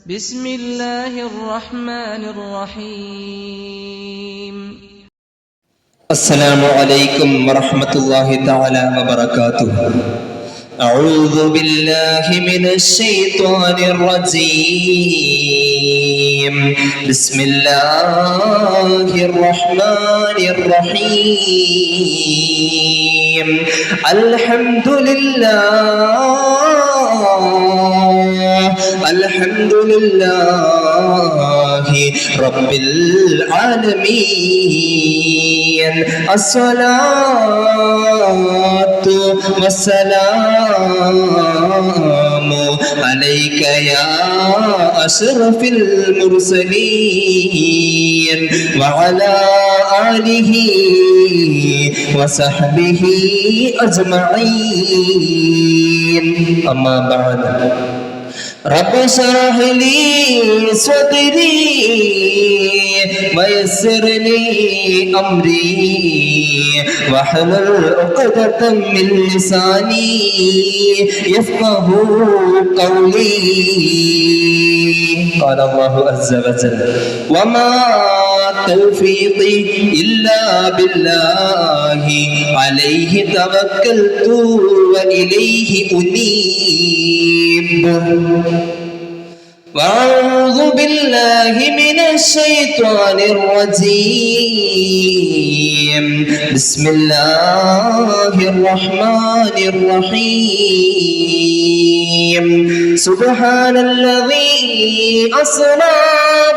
بسم الله الرحمن الرحيم. السلام عليكم ورحمة الله تعالى وبركاته. أعوذ بالله من الشيطان الرجيم. بسم الله الرحمن الرحيم. الحمد لله رب العالمين. الصلاة والسلام عليك يا أشرف المرسلين وعلى آله وصحبه أجمعين. أما بعد، رب اشرح لي صدري ويسر لي أمري واحلل عقدة من لساني يفقه قولي. قال الله عز وجل: وما توفيقي إلا بالله عليه توكلت وإليه أنيب. وأعوذ بالله من الشيطان الرجيم. بسم الله الرحمن الرحيم. سبحان الذي أسرى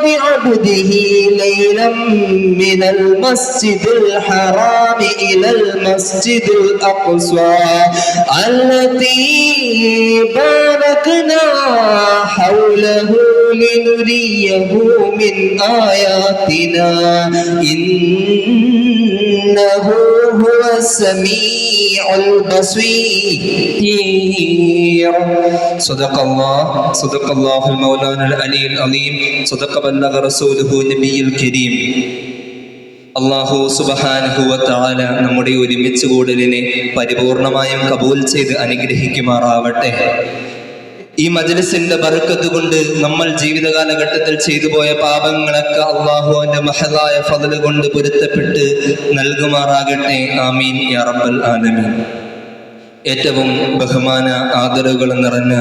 بعبده ليلا من المسجد الحرام إلى المسجد الأقصى الذي باركنا حوله لنريه من آياتنا إنه هو السميع البصير. صدق الله المولانا العلي العظيم. صدق بلغ رسوله النبي الكريم. അല്ലാഹു സുബ്ഹാനഹു വ തആല നമ്മുടെ ഒരുമിച്ച് കൂടലിനെ പരിപൂർണമായും കബൂൽ ചെയ്ത് അനുഗ്രഹിക്കുമാറാവട്ടെ. ഈ മജ്‌ലിസിന്റെ ബർക്കത്ത് കൊണ്ട് നമ്മൾ ജീവിത കാലഘട്ടത്തിൽ ചെയ്തു പോയ പാപങ്ങളൊക്കെ അല്ലാഹുവിന്റെ മഹദായ ഫദ്ൽ കൊണ്ട് പൊരുത്തപ്പെട്ട് നൽകുമാറാകട്ടെ. ആമീൻ യാ റബ്ബൽ ആലമീൻ. ഏറ്റവും ബഹുമാന ആദരവുകൾ നിറഞ്ഞ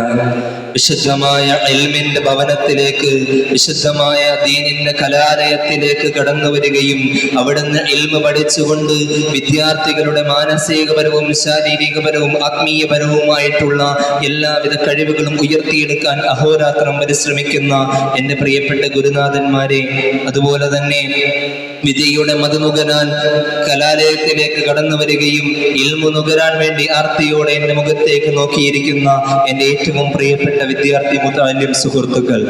വിശുദ്ധമായ ഇൽമിന്റെ ഭവനത്തിലേക്ക്, വിശുദ്ധമായ ദീനിന്റെ കലാലയത്തിലേക്ക് കടന്നു വരികയും അവിടുന്ന് ഇൽമ് പഠിച്ചുകൊണ്ട് വിദ്യാർത്ഥികളുടെ മാനസികപരവും ശാരീരികപരവും ആത്മീയപരവുമായിട്ടുള്ള എല്ലാവിധ കഴിവുകളും ഉയർത്തിയെടുക്കാൻ അഹോരാത്രം പരിശ്രമിക്കുന്ന എൻ്റെ പ്രിയപ്പെട്ട ഗുരുനാഥന്മാരെ, അതുപോലെ തന്നെ വിജയിയുടെ മധുനുകരാൻ കലാലയത്തിലേക്ക് കടന്നു വരികയും ഇൽമു നുകരാൻ വേണ്ടി ആർത്തിയോടെ എൻ്റെ മുഖത്തേക്ക് നോക്കിയിരിക്കുന്ന എൻ്റെ ഏറ്റവും പ്രിയപ്പെട്ട വിദ്യാർത്ഥി മുതഅല്ലിം സുഹൃത്തുക്കൾ,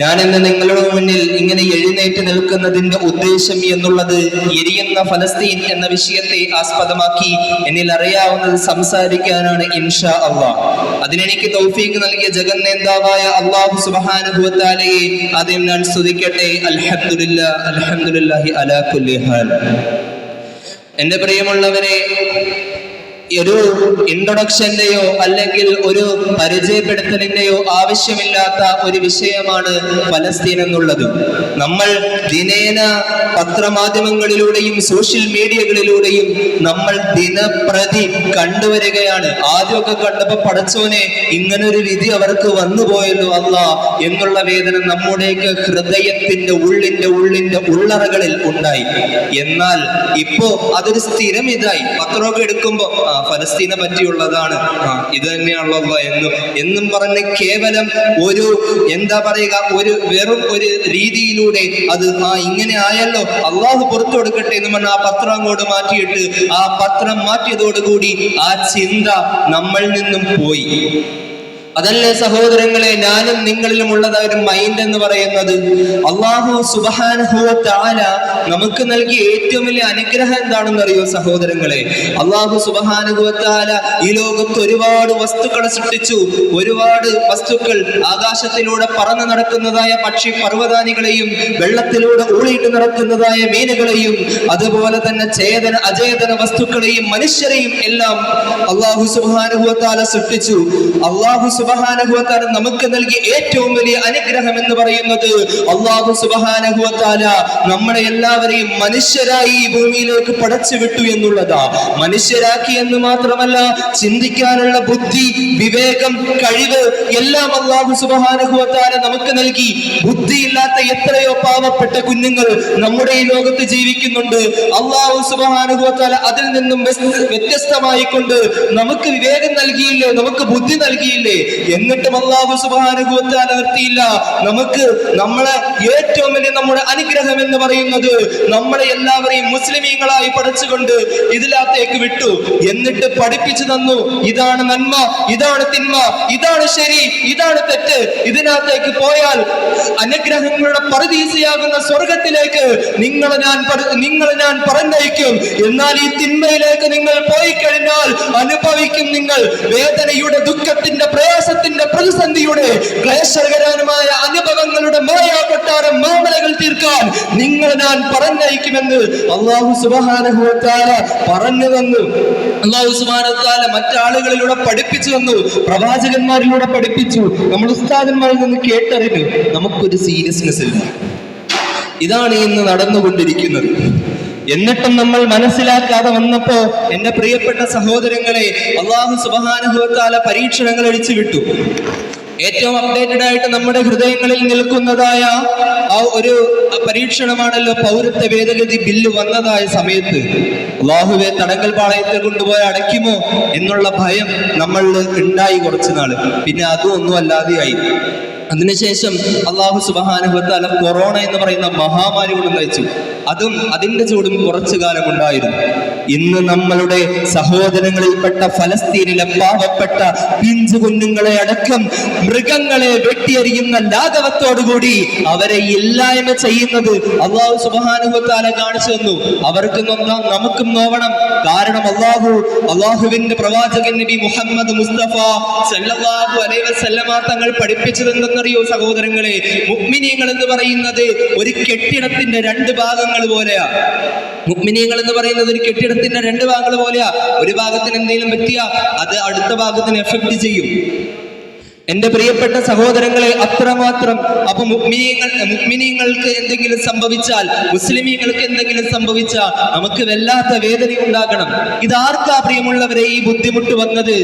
ഞാനിന്ന് നിങ്ങളുടെ മുന്നിൽ ഇങ്ങനെ എഴുന്നേറ്റ് നിൽക്കുന്നതിന്റെ ഉദ്ദേശം എന്നുള്ളത് എരിയുന്ന ഫലസ്തീൻ എന്ന വിഷയത്തെ ആസ്പദമാക്കി എന്നിൽ അറിയാവുന്നത് സംസാരിക്കാനാണ് ഇൻഷാ അല്ലാഹ്. അതിനെനിക്ക് തൗഫീഖ് നൽകിയ ജഗന്നേതാവായ അല്ലാഹു സുബ്ഹാനഹു വ തആലയെ ആദ്യം ഞാൻ സ്തുതിക്കട്ടെ. അൽഹംദുലില്ലാഹി അലാ കുല്ലി ഹാൽ. എൻ്റെ പ്രിയമുള്ളവരെ, ഒരു ഇൻട്രൊഡക്ഷന്റെയോ അല്ലെങ്കിൽ ഒരു പരിചയപ്പെടുത്തലിന്റെയോ ആവശ്യമില്ലാത്ത ഒരു വിഷയമാണ് ഫലസ്തീൻ എന്നുള്ളത്. നമ്മൾ ദിനേന പത്രമാധ്യമങ്ങളിലൂടെയും സോഷ്യൽ മീഡിയകളിലൂടെയും നമ്മൾ ദിനപ്രതി കണ്ടുവരികയാണ്. ആദ്യമൊക്കെ കണ്ടപ്പോ പടച്ചോനെ ഇങ്ങനൊരു വിധി അവർക്ക് വന്നുപോയല്ലോ അല്ലാ എന്നുള്ള വേദന നമ്മുടെയൊക്കെ ഹൃദയത്തിന്റെ ഉള്ളിന്റെ ഉള്ളറകളിൽ ഉണ്ടായി. എന്നാൽ ഇപ്പോ അതൊരു സ്ഥിരം ഇതായി. പത്രമൊക്കെ എടുക്കുമ്പോ ഫലസ്തീനെ പറ്റിയുള്ളതാണ്, ഇത് തന്നെയാണല്ലോ എന്നും പറഞ്ഞ് കേവലം ഒരു എന്താ പറയുക, ഒരു വെറും ഒരു രീതിയിലൂടെ അത് ഇങ്ങനെ ആയല്ലോ അള്ളാഹു പുറത്തു കൊടുക്കട്ടെ എന്ന് പറഞ്ഞ ആ പത്രം അങ്ങോട്ട് മാറ്റിയിട്ട് ആ പത്രം മാറ്റിയതോടുകൂടി ആ ചിന്ത നമ്മളിൽ നിന്നും പോയി. അതല്ലേ സഹോദരങ്ങളെ, ഞാനും നിങ്ങളിലും ഉള്ളതായ ഒരു മൈൻഡ് എന്ന് പറയുന്നത്. അല്ലാഹു സുബ്ഹാനഹു വ തആല നമുക്ക് നൽകിയ ഏറ്റവും വലിയ അനുഗ്രഹം എന്താണെന്ന് അറിയോ സഹോദരങ്ങളെ? അല്ലാഹു സുബ്ഹാനഹു വ തആല ഈ ലോകത്ത് ഒരുപാട് വസ്തുക്കളെ സൃഷ്ടിച്ചു. ഒരുപാട് വസ്തുക്കൾ, ആകാശത്തിലൂടെ പറന്നു നടക്കുന്നതായ പക്ഷി പർവ്വതാനികളെയും വെള്ളത്തിലൂടെ ഊളിയിട്ട് നടക്കുന്നതായ മീനുകളെയും അതുപോലെ തന്നെ ചേതന അചേതന വസ്തുക്കളെയും മനുഷ്യരെയും എല്ലാം അല്ലാഹു സുബ്ഹാനഹു വ തആല സൃഷ്ടിച്ചു. അല്ലാഹു സുബ്ഹാനഹു വ തആല നമുക്ക് നൽകിയ ഏറ്റവും വലിയ അനുഗ്രഹം എന്ന് പറയുന്നത് അല്ലാഹു സുബ്ഹാനഹു വ തആല നമ്മളെ എല്ലാവരെയും മനുഷ്യരായി ഈ ഭൂമിയിലേക്ക് പടച്ചു വിട്ടു എന്നുള്ളതാ. മനുഷ്യരാക്കി എന്ന് മാത്രമല്ല, ചിന്തിക്കാനുള്ള ബുദ്ധി, വിവേകം, കഴിവ് എല്ലാം അല്ലാഹു സുബ്ഹാനഹു വ തആല നമുക്ക് നൽകി. ബുദ്ധിയില്ലാത്ത എത്രയോ പാവപ്പെട്ട കുഞ്ഞുങ്ങൾ നമ്മുടെ ഈ ലോകത്ത് ജീവിക്കുന്നുണ്ട്. അല്ലാഹു സുബ്ഹാനഹു വ തആല അതിൽ നിന്നും വ്യത്യസ്തമായി കൊണ്ട് നമുക്ക് വിവേകം നൽകിയില്ലേ, നമുക്ക് ബുദ്ധി നൽകിയില്ലേ. എന്നിട്ടും അല്ലാഹു സുബ്ഹാനഹു വ തആല നിർത്തിയില്ല. നമ്മളെ ഏറ്റവും വലിയ നമ്മുടെ അനുഗ്രഹം എന്ന് പറയുന്നത് നമ്മളെ എല്ലാവരെയും മുസ്ലിമീങ്ങളായി പഠിച്ചുകൊണ്ട് ഇതിനകത്തേക്ക് വിട്ടു. എന്നിട്ട് പഠിപ്പിച്ചു തന്നു, ഇതാണ് നന്മ, ഇതാണ് തിന്മ, ഇതാണ് ശരി, ഇതാണ് തെറ്റ്. ഇതിനകത്തേക്ക് പോയാൽ അനുഗ്രഹങ്ങളുടെ പറുദീസയാകുന്ന സ്വർഗത്തിലേക്ക് നിങ്ങളെ ഞാൻ പറഞ്ഞയക്കും. എന്നാൽ ഈ തിന്മയിലേക്ക് നിങ്ങൾ പോയി കഴിഞ്ഞാൽ അനുഭവിക്കും നിങ്ങൾ വേദനയുടെ, ദുഃഖത്തിന്റെ, പ്രയാസത്തിന്റെ, പ്രതിസന്ധിയുടെ, ക്ലേശകരമായ അനുഭവങ്ങളുടെ മായാകൊട്ടാരം മാമലകൾ തീർക്കാൻ നിങ്ങളെ ഞാൻ പറഞ്ഞയക്കുമെന്ന് അല്ലാഹു സുബ്ഹാനഹു വ തആല പറഞ്ഞു തന്നു. അല്ലാഹു സുബ്ഹാനഹു വ തആല മറ്റാളുകളിലൂടെ പഠിപ്പിച്ചു തന്നു, പ്രവാചകന്മാരിലൂടെ പഠിപ്പിച്ചു. നമ്മൾ ഉസ്താദന്മാരിൽ നിന്ന് കേട്ടറിഞ്ഞു. നമുക്കൊരു സീരിയസ്നെസ് ഇല്ല. ഇതാണ് ഇന്ന് നടന്നുകൊണ്ടിരിക്കുന്നത്. എന്നിട്ടും നമ്മൾ മനസ്സിലാക്കാതെ വന്നപ്പോ എന്റെ പ്രിയപ്പെട്ട സഹോദരങ്ങളെ, അല്ലാഹു സുബ്ഹാനഹു വ തആല പരീക്ഷണങ്ങൾ അഴിച്ചു വിട്ടു. ഏറ്റവും അപ്ഡേറ്റഡ് ആയിട്ട് നമ്മുടെ ഹൃദയങ്ങളിൽ നിൽക്കുന്നതായ ആ ഒരു പരീക്ഷണമാണല്ലോ പൗരത്വ ഭേദഗതി ബില്ല് വന്നതായ സമയത്ത് അല്ലാഹുവേ തടങ്കൽ പാളയത്തിൽ കൊണ്ടുപോയി അടയ്ക്കുമോ എന്നുള്ള ഭയം നമ്മളിൽ ഉണ്ടായി കുറച്ചു നാള്. പിന്നെ അതും ഒന്നും അല്ലാതെയായി. അതിനുശേഷം അല്ലാഹു സുബ്ഹാനഹു വ തആല കൊറോണ എന്ന് പറയുന്ന മഹാമാരി കൊണ്ടുവച്ചു. അതും അതിന്റെ ചൂടും കുറച്ചു കാലം ഉണ്ടായിരുന്നു. ഇന്ന് നമ്മളുടെ സഹോദരങ്ങളിൽപ്പെട്ട ഫലസ്തീനിലെ പാവപ്പെട്ട പിഞ്ചു കുഞ്ഞുങ്ങളെ അടക്കം മൃഗങ്ങളെ വെട്ടിയെറിയുന്ന ലാഘവത്തോടുകൂടി അവരെ ഇല്ലായ്മ ചെയ്യുന്നത് അല്ലാഹു സുബ്ഹാനഹു വ തആല കാണിച്ചു തന്നു. അവർക്ക് നൊന്താം, നമുക്കും നോവണം. കാരണം അല്ലാഹുവിന്റെ പ്രവാചകൻ നബി മുഹമ്മദ് മുസ്തഫ സല്ലല്ലാഹു അലൈഹി വസല്ലമ തങ്ങൾ പഠിപ്പിച്ചതെന്തെന്നറിയോ സഹോദരങ്ങളെ? മുഅ്മിനീങ്ങൾ എന്ന് പറയുന്നത് ഒരു കെട്ടിടത്തിന്റെ രണ്ട് ഭാഗങ്ങൾ പോലെയാ. മുഅ്മിനീങ്ങൾ എന്ന് പറയുന്നത് ഒരു കെട്ടിടത്തിന്റെ രണ്ട് ഭാഗങ്ങൾ പോലെയാ. ഒരു ഭാഗത്തിന് എന്തെങ്കിലും പറ്റിയാ അത് അടുത്ത ഭാഗത്തിന് എഫക്ട് ചെയ്യും. എന്റെ പ്രിയപ്പെട്ട സഹോദരങ്ങളെ, അത്രമാത്രം. അപ്പൊ മുഅ്മിനീങ്ങൾക്ക് എന്തെങ്കിലും സംഭവിച്ചാൽ, മുസ്ലിമീങ്ങൾക്ക് എന്തെങ്കിലും സംഭവിച്ചാൽ നമുക്ക് വല്ലാത്ത വേദന ഉണ്ടാകണം. ഇതാർക്കാ പ്രിയമുള്ളവരെ ഈ ബുദ്ധിമുട്ട് വന്നത്?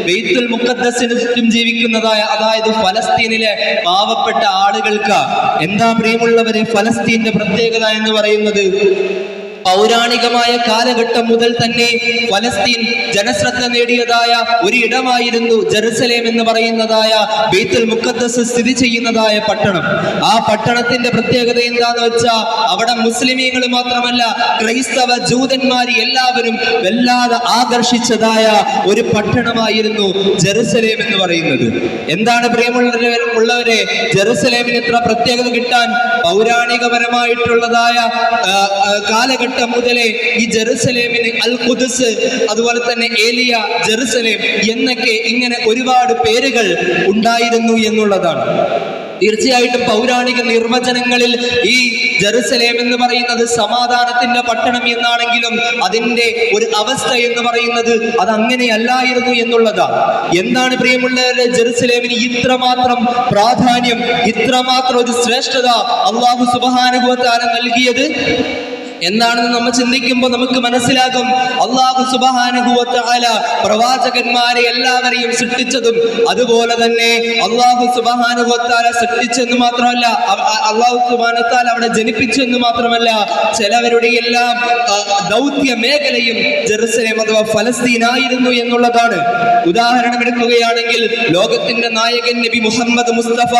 ബൈത്തുൽ മുഖദ്ദസിന് ചുറ്റും ജീവിക്കുന്നതായ, അതായത് ഫലസ്തീനിലെ പാവപ്പെട്ട ആളുകൾക്കാ. എന്താ പ്രിയമുള്ളവരെ ഫലസ്തീന്റെ പ്രത്യേകത എന്ന് പറയുന്നത്? പൗരാണികമായ കാലഘട്ടം മുതൽ തന്നെ ഫലസ്തീൻ ജനശ്രദ്ധ നേടിയതായ ഒരു ഇടമായിരുന്നു ജെറുസലേം എന്ന് പറയുന്നതായ ബൈത്തുൽ മുഖദ്ദസ് സ്ഥിതി ചെയ്യുന്നതായ പട്ടണം. ആ പട്ടണത്തിന്റെ പ്രത്യേകത എന്താന്ന് വെച്ചാൽ അവിടെ മുസ്ലിമീങ്ങൾ മാത്രമല്ല ക്രൈസ്തവ ജൂതന്മാര് എല്ലാവരും വല്ലാതെ ആകർഷിച്ചതായ ഒരു പട്ടണമായിരുന്നു ജെറുസലേം എന്ന് പറയുന്നത്. എന്താണ് പ്രിയമുള്ളവരെ ജെറുസലേമിന് ഇത്ര പ്രത്യേകത കിട്ടാൻ? പൗരാണികപരമായിട്ടുള്ളതായ കാലഘട്ടം മുതലേ ഈ ജെറുസലേമിന് അൽ ഖുദ്സ്, അതുപോലെ തന്നെ ഏലിയ, ജെറുസലേം എന്നൊക്കെ ഇങ്ങനെ ഒരുപാട് പേരുകൾ ഉണ്ടായിരുന്നു എന്നുള്ളതാണ്. തീർച്ചയായിട്ടും പൗരാണിക നിർവചനങ്ങളിൽ ഈ ജെറുസലേം എന്ന് പറയുന്നത് സമാധാനത്തിന്റെ പട്ടണം എന്നാണെങ്കിലും അതിന്റെ ഒരു അവസ്ഥ എന്ന് പറയുന്നത് അത് അങ്ങനെയല്ലായിരുന്നു എന്നുള്ളതാണ്. എന്താണ് പ്രിയമുള്ളവരെ ജെറുസലേമിന് ഇത്രമാത്രം പ്രാധാന്യം, ഇത്രമാത്രം ഒരു ശ്രേഷ്ഠത അല്ലാഹു സുബ്ഹാനഹു വ തആല നൽകിയത് എന്താണെന്ന് നമ്മൾ ചിന്തിക്കുമ്പോൾ നമുക്ക് മനസ്സിലാകും. അല്ലാഹു സുബ്ഹാനഹു വ തആല പ്രവാചകന്മാരെ എല്ലാവരെയും സൃഷ്ടിച്ചതും അതുപോലെ തന്നെ അല്ലാഹു സുബ്ഹാനഹു വ തആല സൃഷ്ടിച്ചെന്ന് മാത്രമല്ല, അല്ലാഹു സുബ്ഹാനഹു വ തആല അവിടെ ജനിപ്പിച്ചെന്ന് മാത്രമല്ല, ചിലവരുടെ എല്ലാം ദൗത്യ മേഖലയും ജെറുസലേം അഥവാ ഫലസ്തീൻ ആയിരുന്നു എന്നുള്ളതാണ്. ഉദാഹരണം എടുക്കുകയാണെങ്കിൽ ലോകത്തിന്റെ നായകൻ നബി മുഹമ്മദ് മുസ്തഫ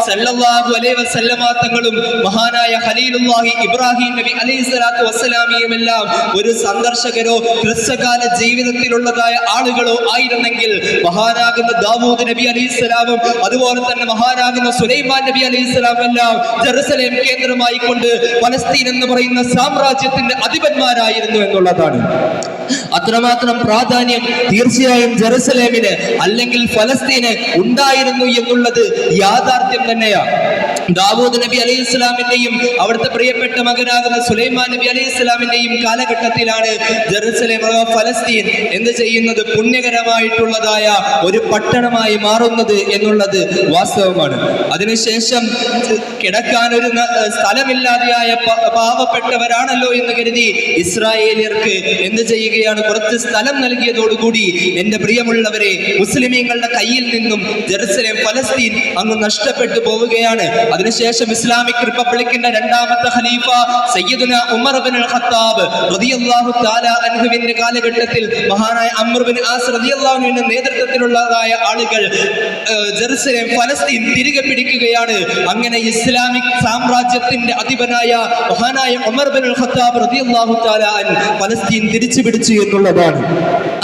സല്ലല്ലാഹു അലൈഹി വസല്ലമ തങ്ങളും മഹാനായ ഖലീലുല്ലാഹി ഇബ്രാഹിം നബി അലൈഹിസ്സലാത്തു വസ്സലാമിയുമെല്ലാം ഒരു സന്ദർശകരോ ഹ്രസ്വകാല ജീവിതത്തിലുള്ളതായ ആളുകളോ ആയിരുന്നെങ്കിൽ മഹാനാകുന്ന ദാവൂദ് നബി അലൈഹിസ്സലാമും അതുപോലെ തന്നെ മഹാനാകുന്ന സുലൈമാൻ നബി അലൈഹിസ്സലാമും എല്ലാം ജെറുസലേം കേന്ദ്രമായി കൊണ്ട് ഫലസ്തീൻ എന്ന് പറയുന്ന സാമ്രാജ്യത്തിന്റെ അധിപന്മാരായിരുന്നു എന്നുള്ളതാണ്. അത്രമാത്രം പ്രാധാന്യം തീർച്ചയായും ജെറുസലേമിന് അല്ലെങ്കിൽ ഫലസ്തീന് ഉണ്ടായിരുന്നു എന്നുള്ളത് യാഥാർത്ഥ്യം തന്നെയാണ്. ദാവൂദ് നബി അലൈഹി ഇസ്ലാമിന്റെയും അവിടുത്തെ പ്രിയപ്പെട്ട മകനാകുന്ന സുലൈമാൻ നബി അലൈഹി ഇസ്ലാമിന്റെയും കാലഘട്ടത്തിലാണ് ജെറുസലേം അഥവാ ഫലസ്തീൻ എന്ത് ചെയ്യുന്നത്, പുണ്യകരമായിട്ടുള്ളതായ ഒരു പട്ടണമായി മാറുന്നത് എന്നുള്ളത് വാസ്തവമാണ്. അതിനുശേഷം കിടക്കാൻ ഒരു സ്ഥലമില്ലാതെയായ പാവപ്പെട്ടവരാണല്ലോ എന്ന് കരുതി ഇസ്രായേലിയർക്ക് എന്ത് ചെയ്യുകയാണ്, കുറച്ച് സ്ഥലം നൽകിയതോടുകൂടി എന്റെ പ്രിയമുള്ളവരെ മുസ്ലിമീങ്ങളുടെ കയ്യിൽ നിന്നും ജെറുസലേം ഫലസ്തീൻ അങ്ങ് നഷ്ടപ്പെട്ടു പോവുകയാണ്. അതിനുശേഷം ഇസ്ലാമിക് റിപ്പബ്ലിക്കിന്റെ രണ്ടാമത്തെ ഖലീഫ സയ്യിദുന ഉമർ ഇബ്നുൽ ഖത്താബ് റളിയല്ലാഹു തആല അൻഹുവിന്റെ കാലഘട്ടത്തിൽ മഹാനായ അംർ ഇബ്നു ആസ് റളിയല്ലാഹു അൻഹുവിന്റെ നേതൃത്വത്തിലുള്ളതായ ആളുകൾ ജെറുസലേം ഫലസ്തീൻ തിരികെ പിടിക്കുകയാണ്. അങ്ങനെ ഇസ്ലാമിക് സാമ്രാജ്യത്തിന്റെ അധിപനായ മഹാനായ ഉമർ ഇബ്നുൽ ഖത്താബ് റളിയല്ലാഹു തആല അൻഹു ഫലസ്തീൻ തിരിച്ചു പിടിച്ചു എന്നുള്ളതാണ്.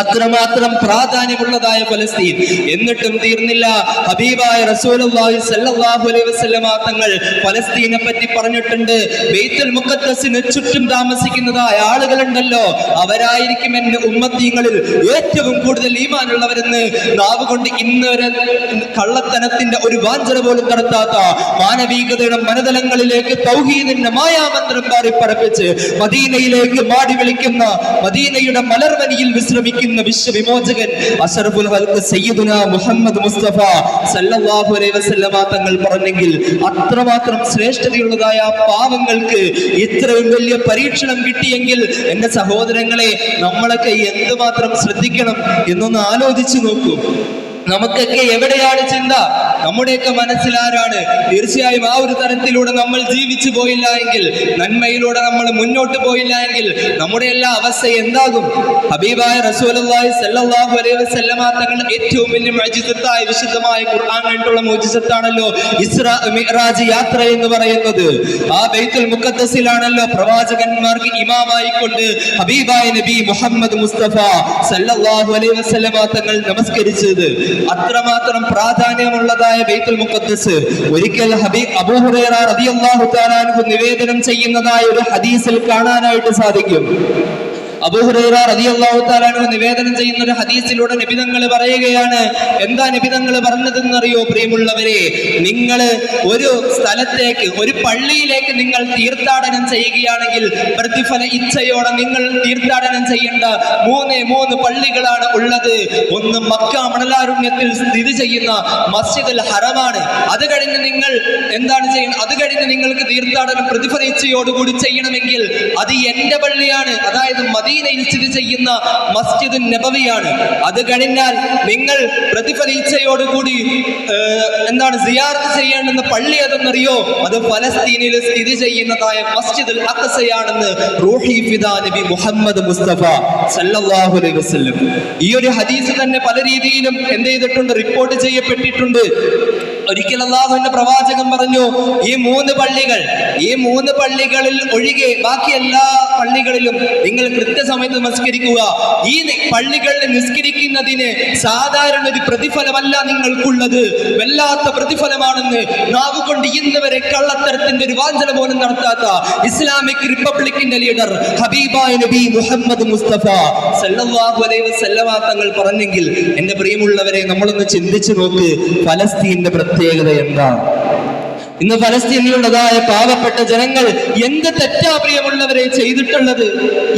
അത്രമാത്രം പ്രാധാന്യമുള്ളതായ ഫലസ്തീൻ. എന്നിട്ടും തീർന്നില്ല. ഹബീബായ റസൂലുള്ളാഹി സ്വല്ലല്ലാഹു അലൈഹി വസല്ലമ തങ്ങൾ ഫലസ്തീനെ പറ്റി പറഞ്ഞിട്ടുണ്ട്, ബൈത്തുൽ മുഖദ്ദസിന് ചുറ്റും താമസിക്കുന്നതായ ആളുകളുണ്ടല്ലോ, അവരായിരിക്കും എന്റെ ഉമ്മത്തീങ്ങളിൽ ഏറ്റവും കൂടുതൽ ഈമാനുള്ളവരെന്ന് നാവ് കൊണ്ട് ഇന്ന് വരെ കള്ളത്തനത്തിന്റെ ഒരു വാഞ്ചന പോലും നടത്താത്ത മാനവികതയുടെ മനതലങ്ങളിലേക്ക് തൗഹീദിന്റെ മായാമന്ത്രം പാറിപ്പറപ്പിച്ച് മദീനയിലേക്ക് മാടി വിളിക്കുന്ന, മദീനയുടെ മലർവനിയിൽ വിശ്രമിക്കുന്ന വിശ്വവിമോചകൻ അഷ്റഫുൽ ഖൽഖ് സയ്യിദുന മുഹമ്മദ് മുസ്തഫ സല്ലല്ലാഹു അലൈഹി വസല്ലമ തങ്ങൾ പറഞ്ഞെങ്കിൽ അത്രമാത്രം ശ്രേഷ്ഠതയുള്ളതായ പാവങ്ങൾക്ക് ഇത്രയും വലിയ പരീക്ഷണം കിട്ടിയെങ്കിൽ എന്റെ സഹോദരങ്ങളെ നമ്മളൊക്കെ എന്തുമാത്രം ശ്രദ്ധിക്കണം എന്നൊന്ന് ആലോചിച്ചു നോക്കൂ. നമുക്കൊക്കെ എവിടെയാണ് ചിന്ത? നമ്മുടെയൊക്കെ മനസ്സിലാരാണ്? തീർച്ചയായും ആ ഒരു തരത്തിലൂടെ നമ്മൾ ജീവിച്ചു പോയില്ല എങ്കിൽ, നന്മയിലൂടെ നമ്മൾ മുന്നോട്ട് പോയില്ല എങ്കിൽ നമ്മുടെ എല്ലാ അവസ്ഥ എന്താകും? ഹബീബായ റസൂലുള്ളാഹി സ്വല്ലല്ലാഹു അലൈഹി വസല്ലമ തങ്ങൾ ഏറ്റവും വലിയ മുഅ്ജിസത്തായ വിശുദ്ധമായ ഖുർആൻ കണ്ടുള്ള മുഅ്ജിസത്താണല്ലോ ഇസ്രാ മിഅ്റാജ് യാത്ര എന്ന് പറയുന്നത്. ആ ബൈത്തുൽ മുഖദ്ദസിലാണല്ലോ പ്രവാചകന്മാർക്ക് ഇമാമായിക്കൊണ്ട് ഹബീബായ നബി മുഹമ്മദ് മുസ്തഫ സല്ലല്ലാഹു അലൈഹി വസല്ലമ തങ്ങൾ നമസ്കരിച്ചത്. അത്രമാത്രം പ്രാധാന്യമുള്ളതായ ബൈത്തുൽ മുഖദ്ദസ് ഒരിക്കൽ അബൂ ഹുറൈറ റളിയല്ലാഹു തആല അൻഹു നിവേദനം ചെയ്യുന്നതായ ഒരു ഹദീസിൽ കാണാനായിട്ട് സാധിക്കും. അബൂ ഹുറൈറ റളിയല്ലാഹു തആല അൻഹു നിവേദനം ചെയ്യുന്ന ഒരു ഹദീസിലൂടെ നബി തങ്ങൾ പറയുകയാണ്. എന്താ നബി തങ്ങൾ പറഞ്ഞതെന്നറിയോ പ്രിയമുള്ളവരെ? നിങ്ങൾ ഒരു സ്ഥലത്തേക്ക്, ഒരു പള്ളിയിലേക്ക് നിങ്ങൾ തീർത്ഥാടനം ചെയ്യുകയാണെങ്കിൽ പ്രതിഫല ഇച്ഛയോടെ നിങ്ങൾ തീർത്ഥാടനം ചെയ്യേണ്ട മൂന്ന് പള്ളികളാണ് ഉള്ളത്. ഒന്ന് മക്ക മണലാരുണ്യത്തിൽ സ്ഥിതി ചെയ്യുന്ന മസ്ജിദുൽ ഹറമാണ്. അത് കഴിഞ്ഞ് നിങ്ങൾ എന്താണ് ചെയ്യുന്നത്? അത് കഴിഞ്ഞ് നിങ്ങൾക്ക് തീർത്ഥാടനം പ്രതിഫല ഇച്ഛയോടുകൂടി ചെയ്യണമെങ്കിൽ അത് എന്റെ പള്ളിയാണ്, അതായത് മദീനയിൽ സ്ഥിതി ചെയ്യുന്ന മസ്ജിദ് നബവിയാണ്. അത് കഴിഞ്ഞാൽ നിങ്ങൾ പ്രതിഫലിച്ചയോടുകൂടി എന്താണ് സിയാറത്ത് ചെയ്യേണ്ടുന്ന പള്ളി അതെന്നറിയോ? അത് ഫലസ്തീനിൽ സ്ഥിതി ചെയ്യുന്നതായ മസ്ജിദുൽ അഖ്സയാണെന്ന് റൂഹി ഫിദാ നബി മുഹമ്മദ് മുസ്തഫ സല്ലല്ലാഹു അലൈഹി വസല്ലം. ഈ ഒരു ഹദീസ് തന്നെ പല രീതിയിലും എന്ത് ചെയ്തിട്ടുണ്ട്? റിപ്പോർട്ട് ചെയ്യപ്പെട്ടിട്ടുണ്ട്. ഒരിക്കൽ അല്ലാഹുവിന്റെ പ്രവാചകൻ പറഞ്ഞു, ഈ മൂന്ന് പള്ളികളിൽ ഒഴികെ ബാക്കി എല്ലാ പള്ളികളിലും നിങ്ങൾ കൃത്യസമയത്ത് നമസ്കരിക്കുക. ഈ പള്ളികളിൽ നിസ്കരിക്കുന്നതിന് സാധാരണ ഒരു പ്രതിഫലമല്ല നിങ്ങൾക്കുള്ളത്, വല്ലാത്ത പ്രതിഫലമാണെന്ന് നാവ് കൊണ്ട് ഇന്ന് വരെ കള്ളത്തരത്തിന്റെ ഒരു വാഞ്ചന പോലും നടത്താത്ത ഇസ്ലാമിക് റിപ്പബ്ലിക്കിന്റെ ലീഡർ ഹബീബായ നബി മുഹമ്മദ് മുസ്തഫ സല്ലല്ലാഹു അലൈഹി വസല്ലമ തങ്ങൾ പറഞ്ഞെങ്കിൽ എന്റെ പ്രിയമുള്ളവരെ നമ്മളൊന്ന് ചിന്തിച്ചു നോക്ക്, ഫലസ്തീന്റെ പ്രത്യേകത എന്താണ്? ഇന്ന് ഫലസ്തീനിലുള്ളതായ പാവപ്പെട്ട ജനങ്ങൾ എന്ത് തെറ്റാ പ്രിയമുള്ളവരെ ചെയ്തിട്ടുള്ളത്?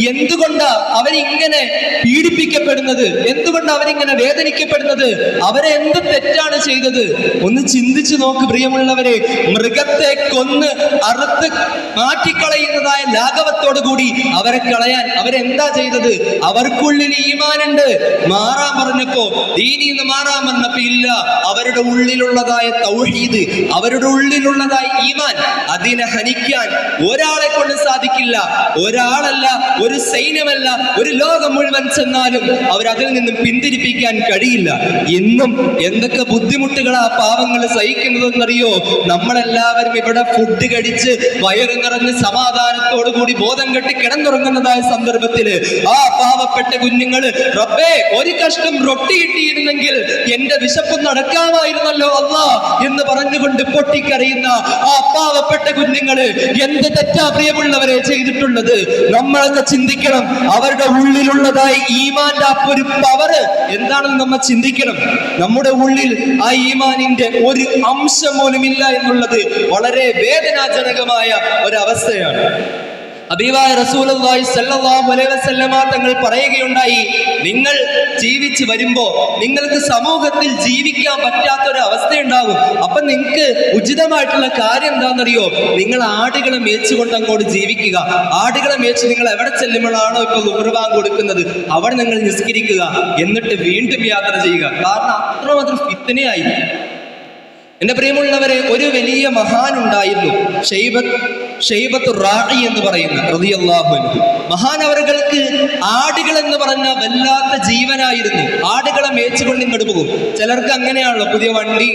എന്തുകൊണ്ടാ അവരിങ്ങനെ പീഡിപ്പിക്കപ്പെടുന്നത്? എന്തുകൊണ്ടാ അവരിങ്ങനെ വേദനിക്കപ്പെടുന്നത്? അവരെ എന്ത് തെറ്റാണ് ചെയ്തത്? ഒന്ന് ചിന്തിച്ചു നോക്ക് പ്രിയമുള്ളവരെ. മൃഗത്തെ കൊന്ന് അറുത്ത് മാറ്റിക്കളയുന്നതായ ലാഘവത്തോടു കൂടി അവരെ കളയാൻ അവരെന്താ ചെയ്തത്? അവർക്കുള്ളിൽ ഈമാനുണ്ട്. മാറാൻ പറഞ്ഞപ്പോ, ദീനീന്ന് മാറാൻ വന്നപ്പോ ഇല്ല. അവരുടെ ഉള്ളിലുള്ളതായ തൗഹീദ്, അവരുടെ ഉള്ളിലുള്ള ഈമാൻ, അതിനെ ഹനിക്കാൻ ഒരാളെ കൊണ്ട് സാധിക്കില്ല. ഒരാളല്ല, ഒരു സൈന്യമല്ല, ഒരു ലോകം മുഴുവൻ ചെന്നാലും അവരതിൽ നിന്നും പിന്തിരിപ്പിക്കാൻ കഴിയില്ല. ഇന്നും എന്തൊക്കെ ബുദ്ധിമുട്ടുകളാ പാവങ്ങൾ സഹിക്കുന്നതെന്നറിയോ? നമ്മളെല്ലാവരും ഇവിടെ ഫുഡ് കഴിച്ച് വയറ് നിറഞ്ഞ് സമാധാനത്തോടു കൂടി ബോധം കെട്ടി കിടന്നുറങ്ങുന്നതായ സന്ദർഭത്തില് ആ പാവപ്പെട്ട കുഞ്ഞുങ്ങള്, റബ്ബേ ഒരു കഷ്ണം റൊട്ടി കിട്ടിയിരുന്നെങ്കിൽ എന്റെ വിശപ്പ് നടക്കാമായിരുന്നല്ലോ അല്ലാ എന്ന് പറഞ്ഞുകൊണ്ട് പൊട്ടിക്കരയുന്ന കഴിയുന്ന ആ പാവപ്പെട്ട കുഞ്ഞുങ്ങള് എന്ത് തെറ്റാ പ്രിയമുള്ളവരെ ചെയ്തിട്ടുള്ളത്? നമ്മളൊക്കെ ചിന്തിക്കണം. അവരുടെ ഉള്ളിലുള്ളതായി ഈമാന്റെ ആ ഒരു പവർ എന്താണെന്ന് നമ്മൾ ചിന്തിക്കണം. നമ്മുടെ ഉള്ളിൽ ആ ഈമാനിന്റെ ഒരു അംശം പോലും ഇല്ല എന്നുള്ളത് വളരെ വേദനാജനകമായ ഒരവസ്ഥയാണ്. ഹബീബായ റസൂലുള്ളാഹി സ്വല്ലല്ലാഹു അലൈഹി വസല്ലമ തങ്ങൾ പറയുകയുണ്ടായി, നിങ്ങൾ ജീവിച്ചു വരുമ്പോ നിങ്ങൾക്ക് സമൂഹത്തിൽ ജീവിക്കാൻ പറ്റാത്തൊരവസ്ഥയുണ്ടാകും. അപ്പൊ നിങ്ങൾക്ക് ഉചിതമായിട്ടുള്ള കാര്യം എന്താണെന്നറിയോ? നിങ്ങൾ ആടുകളെ മേച്ചുകൊണ്ട് അങ്ങോട്ട് ജീവിക്കുക. ആടുകളെ മേച്ച് നിങ്ങൾ എവിടെ ചെല്ലുമ്പോഴാണോ ഇപ്പൊ ളുഹ്ർ കൊടുക്കുന്നത് അവിടെ നിങ്ങൾ നിസ്കരിക്കുക, എന്നിട്ട് വീണ്ടും യാത്ര ചെയ്യുക. കാരണം അത്രമാത്രം ഫിത്നയായി. എന്റെ പ്രിയമുള്ളവരെ, ഒരു വലിയ മഹാൻ ഉണ്ടായിരുന്നു, ഷൈബത്ത് റാഇ എന്ന് പറയുന്ന റളിയല്ലാഹു അൻഹു മഹാൻ. അവർക്ക് ആടുകൾ എന്ന് പറഞ്ഞ വല്ലാത്ത ജീവനായിരുന്നു. ആടുകളെ മേച്ചുകൊണ്ട് ഇങ്ങോട്ട് പോകും. ചിലർക്ക് അങ്ങനെയാണല്ലോ, പുതിയ വണ്ടി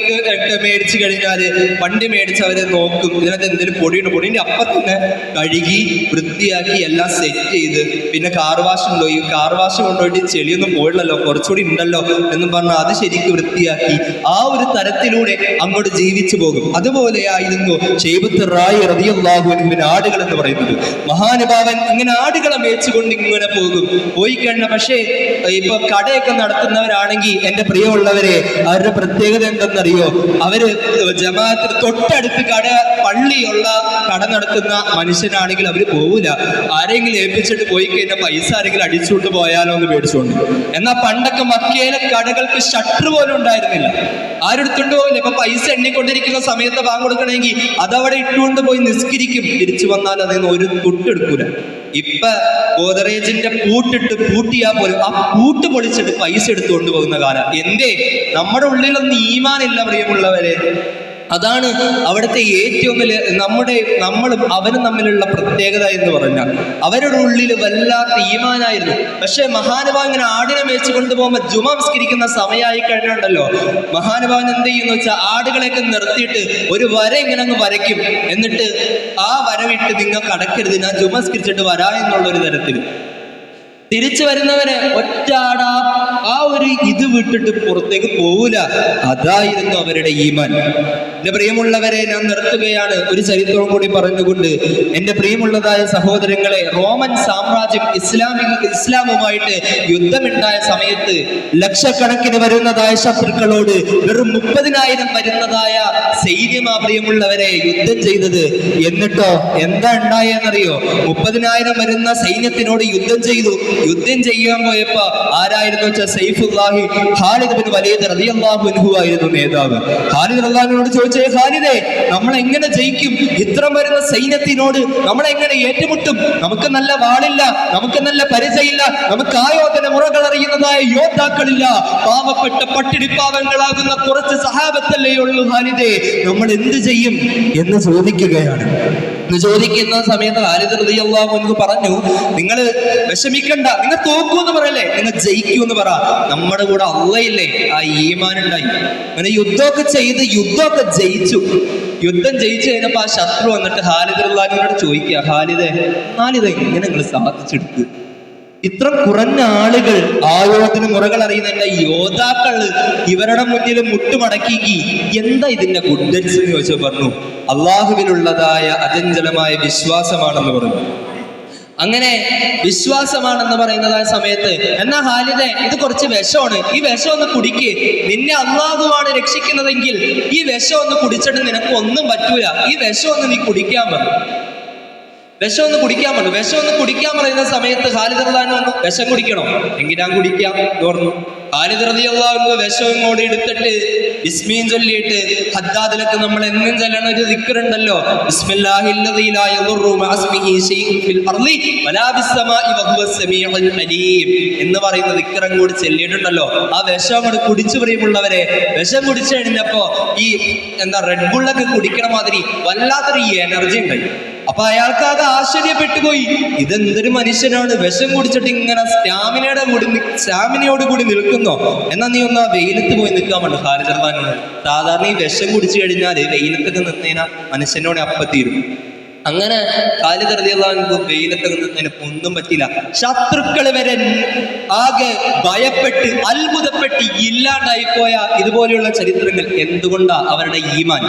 മേടിച്ചു കഴിഞ്ഞാല് വണ്ടി മേടിച്ച് അവരെ നോക്കും, ഇതിനകത്ത് എന്തെങ്കിലും പൊടിയുണ്ട്, പൊടിന്റെ അപ്പം തന്നെ കഴുകി വൃത്തിയാക്കി എല്ലാം സെറ്റ് ചെയ്ത് പിന്നെ കാർ വാഷ് ഉണ്ടോ, ഈ കാർ വാഷ് കൊണ്ടുപോയിട്ട് ചെളിയൊന്നും പോയില്ലല്ലോ, കുറച്ചുകൂടി ഉണ്ടല്ലോ എന്നും പറഞ്ഞാൽ അത് ശരിക്കും വൃത്തിയാക്കി ആ ഒരു തരത്തിലൂടെ അങ്ങോട്ട് ജീവിച്ചു പോകും. അതുപോലെയായിരുന്നു ഷൈബത്ത് റാഇ റളിയല്ലാഹു അൻഹുവിന്റെ ആടുകൾ എന്ന് പറയുന്നത്. മഹാനുഭാവൻ ഇങ്ങനെ ആടുകളെ മേച്ചുകൊണ്ട് ഇങ്ങനെ പോയി കഴിഞ്ഞാൽ, പക്ഷേ ഇപ്പൊ കടയൊക്കെ നടത്തുന്നവരാണെങ്കിൽ എന്റെ പ്രിയമുള്ളവരെ, അവരുടെ പ്രത്യേകത എന്തെന്നറിയോ? അവര് ജമാഅത്തിന് തൊട്ടടുത്ത് പള്ളിയുള്ള കട നടത്തുന്ന മനുഷ്യനാണെങ്കിൽ അവര് പോവില്ല. ആരെങ്കിലും ഏൽപ്പിച്ചിട്ട് പോയി കഴിഞ്ഞാൽ പൈസ ആരെങ്കിലും അടിച്ചുകൊണ്ട് പോയാലോ എന്ന് പേടിച്ചുകൊണ്ട്. എന്നാൽ പണ്ടൊക്കെ മക്കയിലെ കടകൾക്ക് ഷട്ടർ പോലും ഉണ്ടായിരുന്നില്ല, ആരെടുത്തുകൊണ്ട് പോകില്ല. ഇപ്പൊ പൈസ എണ്ണിക്കൊണ്ടിരിക്കുന്ന സമയത്ത് ബാങ്ക് കൊടുക്കണമെങ്കിൽ അതവിടെ ഇട്ടുകൊണ്ട് പോയി നിസ്കരിക്കും, തിരിച്ചു വന്നാൽ അതിൽ നിന്ന് ഒരു തുട്ടെടുക്കൂല. ഇപ്പൊ ഗോദറേജിന്റെ പൂട്ടിയാ പോലും ആ പൂട്ട് പൊളിച്ചിട്ട് പൈസ എടുത്തുകൊണ്ട് പോകുന്ന കാലം. എന്തേ? നമ്മുടെ ഉള്ളിലൊന്നും ഈമാനില്ല പ്രിയമുള്ളവരെ. അതാണ് അവിടുത്തെ ഏറ്റവും വലിയ നമ്മളും അവരും തമ്മിലുള്ള പ്രത്യേകത എന്ന് പറഞ്ഞാൽ. അവരുടെ ഉള്ളിൽ വല്ലാത്ത ഈമാനായിരുന്നു. പക്ഷെ മഹാനുഭാവൻ ഇങ്ങനെ ആടിനെ മേച്ച് കൊണ്ടുപോകുമ്പോൾ ജുമ നമസ്കരിക്കുന്ന സമയമായി കഴിഞ്ഞുണ്ടല്ലോ, മഹാനുഭാവൻ എന്ത് ചെയ്യുന്ന വെച്ചാൽ ആടുകളെയൊക്കെ നിർത്തിയിട്ട് ഒരു വര ഇങ്ങനെ അങ്ങ് വരയ്ക്കും. എന്നിട്ട് ആ വര വിട്ട് നിങ്ങൾ കടക്കരുത്, ഞാൻ ജുമ നമസ്കരിച്ചിട്ട് വരാ എന്നുള്ളൊരു തരത്തിൽ തിരിച്ചു വരുന്നവരെ ഒറ്റാട ആ ഒരു ഇത് വിട്ടിട്ട് പുറത്തേക്ക് പോവില്ല. അതായിരുന്നു അവരുടെ ഈമാൻ. എന്റെ പ്രിയമുള്ളവരെ, ഞാൻ നിർത്തുകയാണ് ഒരു ചരിത്രവും കൂടി പറഞ്ഞുകൊണ്ട്. എന്റെ പ്രിയമുള്ളതായ സഹോദരങ്ങളെ, റോമൻ സാമ്രാജ്യം ഇസ്ലാമുമായിട്ട് യുദ്ധമുണ്ടായ സമയത്ത് ലക്ഷക്കണക്കിന് വരുന്നതായ ശത്രുക്കളോട് വെറും 30,000 വരുന്നതായ സൈന്യമാ പ്രിയമുള്ളവരെ യുദ്ധം ചെയ്തത്. എന്നിട്ടോ എന്താ ഉണ്ടായെന്നറിയോ? 30,000 വരുന്ന സൈന്യത്തിനോട് യുദ്ധം ചെയ്തു. യുദ്ധം ചെയ്യാൻ പോയപ്പോ ആരായിരുന്നു വെച്ചാൽ സൈഫുല്ലാഹി ഖാലിദ് ബിൻ വലീദ് റളിയല്ലാഹു അൻഹു ആയിരുന്നു നേതാവ്. ഖാലിദ് റളിയല്ലാഹുവിനോട് ചോദിച്ചേ, ഖാലിദേ, നമ്മൾ എങ്ങനെ ജയിക്കും? ഇത്ര വരുന്ന സൈന്യത്തിനോട് നമ്മൾ എങ്ങനെ ഏറ്റുമുട്ടും? നമുക്ക് നല്ല വാളില്ല, നമുക്ക് നല്ല പരിചയമില്ല, നമുക്ക് ആയോധന മുറകൾ അറിയുന്നതായ യോദ്ധാക്കളില്ല, പാവപ്പെട്ട പട്ടിണിപ്പാവങ്ങളാകുന്ന കുറച്ച് സഹാബത്തല്ലേ ഉള്ളൂ ഖാലിദേ, നമ്മൾ എന്ത് ചെയ്യും എന്ന് ചോദിക്കുകയാണ്. ചോദിക്കുന്ന സമയത്ത് ഖാലിദ് റളിയല്ലാഹു അൻഹു പറഞ്ഞു, നിങ്ങൾ വിഷമിക്കണ്ട, നിങ്ങൾ തോക്കൂന്ന് പറയല്ലേ, നിങ്ങൾ ജയിക്കൂന്ന് പറ. നമ്മുടെ കൂടെ അള്ളയില്ലേ, ആ ഈമാൻ ഉണ്ടായി. അങ്ങനെ യുദ്ധമൊക്കെ ചെയ്ത് യുദ്ധമൊക്കെ ജയിച്ചു. യുദ്ധം ജയിച്ചു കഴിഞ്ഞപ്പോ ആ ശത്രു വന്നിട്ട് ഖാലിദ് റളിയല്ലാഹുവിനോട് ചോദിക്കുക, ഖാലിദേ എങ്ങനെ നിങ്ങൾ സാധിച്ചെടുത്ത്? ഇത്ര കുറഞ്ഞ ആളുകൾ, ആയോധന മുറകൾ അറിയുന്ന എന്റെ യോദ്ധാക്കള് ഇവരുടെ മുന്നിൽ മുട്ടുമടക്കി എന്താ ഇതിന്റെ ഗുഡ്സ് എന്ന് ചോദിച്ചു. പറഞ്ഞു, അള്ളാഹുവിലുള്ളതായ അചഞ്ചലമായ വിശ്വാസമാണെന്ന് പറഞ്ഞു. അങ്ങനെ വിശ്വാസമാണെന്ന് പറയുന്നതായ സമയത്ത്, എന്നാ ഖാലിദേ, ഇത് കുറച്ച് വിഷമാണ്, ഈ വിഷം ഒന്ന് കുടിക്ക്, നിന്നെ അള്ളാഹുവാണ് രക്ഷിക്കുന്നതെങ്കിൽ ഈ വിഷം ഒന്ന് കുടിച്ചിട്ട് നിനക്ക് ഒന്നും പറ്റൂല, ഈ വിഷം ഒന്ന് നീ കുടിക്കാൻ പറഞ്ഞു. വിഷം ഒന്ന് കുടിക്കാൻ പറയുന്ന സമയത്ത് ഖാലിദ് റളിയല്ലാഹു അൻഹു വിഷം കുടിക്കണോ? എങ്കിൽ ഞാൻ കുടിക്കാം എന്ന് പറഞ്ഞു. ഖാലിദ് റളിയല്ലാഹു അൻഹു വിഷം ഇങ്ങോട്ട് എടുത്തിട്ട് ബിസ്മീൻ ചൊല്ലിയിട്ട്, ഹദ്ദാദിലൊക്കെ നമ്മൾ എന്നും ചൊല്ലണ ഒരു ദിക്റുണ്ടല്ലോ, ബിസ്മില്ലാഹില്ലദീ ലാ യദുറു മഅസ്മിഹി ശൈഉൻ ഫിൽ അർളി വലാ ബിസ്സമാഇ വഹുവസ് സമീഉൽ അലീം എന്ന് പറയുന്ന ദിക്ർ അങ്ങോട്ട് ചൊല്ലിയിട്ടുണ്ടല്ലോ. ആ വിഷം അങ്ങോട്ട് കുടിച്ചു പ്രിയമുള്ളവരെ, വിഷം കുടിച്ചു കഴിഞ്ഞപ്പോ ഈ റെഡ് ബുള്ളൊക്കെ കുടിക്കണ മാതിരി വല്ലാത്തൊരു എനർജി ഉണ്ടായി. അപ്പൊ അയാൾക്ക് അത് ആശ്ചര്യപ്പെട്ടു പോയി, ഇതെന്തൊരു മനുഷ്യനാണ്, വിഷം കുടിച്ചിട്ട് ഇങ്ങനെ സ്റ്റാമിനയോട് കൂടി നിൽക്കുന്നോ? എന്നാ നീ ഒന്ന് ആ വെയിലത്ത് പോയി നിൽക്കാൻ പറഞ്ഞു ഖാലിദ് റളിയല്ലാഹു അൻഹു. സാധാരണ ഈ വിഷം കുടിച്ചു കഴിഞ്ഞാൽ വെയിലത്തൊക്കെ നിന്നേനാ മനുഷ്യനോട് അപ്പത്തീരും. അങ്ങനെ ഖാലിദ് റളിയല്ലാഹു അൻഹു വെയിലത്ത് നിന്നതിന് ഒന്നും പറ്റില്ല. ശത്രുക്കൾ വരെ ആകെ ഭയപ്പെട്ട് അത്ഭുതപ്പെട്ട് ഇല്ലാണ്ടായി പോയ ഇതുപോലെയുള്ള ചരിത്രങ്ങൾ എന്തുകൊണ്ടാ? അവരുടെ ഈമാൻ.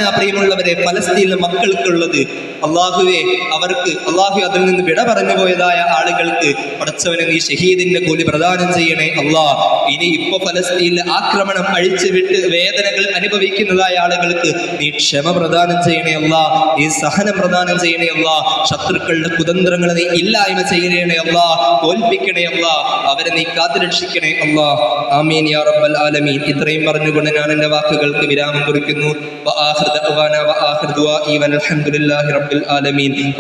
ആ പ്രിയമുള്ളവരെ ഫലസ്തീനിലെ മക്കൾക്കുള്ളത്. അള്ളാഹുവെ, അവർക്ക് അള്ളാഹു അതിൽ നിന്ന് വിട പറഞ്ഞു പോയതായ ആളുകൾക്ക് പടച്ചവനെ നീ ഷഹീദിന്റെ കൂലി പ്രദാനം ചെയ്യണേ അള്ളാഹ്. ഇനി ഇപ്പൊ ഫലസ്തീനിലെ ആക്രമണം അഴിച്ചുവിട്ട് വേദനകൾ അനുഭവിക്കുന്നതായ ആളുകൾക്ക് നീ ക്ഷമ പ്രദാനം ചെയ്യണേ അള്ളാഹ്. നീ സഹനം പ്രദാനം ചെയ്യണേ അള്ളാഹ്. ശത്രുക്കളുടെ കുതന്ത്രങ്ങളെ നീ ഇല്ലായ്മ ചെയ്യണേ അള്ളാഹ്. തോൽപ്പിക്കണേ അള്ളാഹ്. അവരെ നീ കാത്തുരക്ഷിക്കണേ അള്ളാഹ്. ആമീൻ യാ റബ്ബൽ ആലമീൻ. ഇത്രയും പറഞ്ഞുകൊണ്ട് ഞാൻ എന്റെ വാക്കുകൾക്ക് വിരാമം കുറിക്കുന്നു.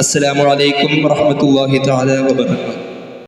അസ്സലാമു അലൈക്കും വറഹ്മത്തുള്ളാഹി തആല വബറകാതുഹു.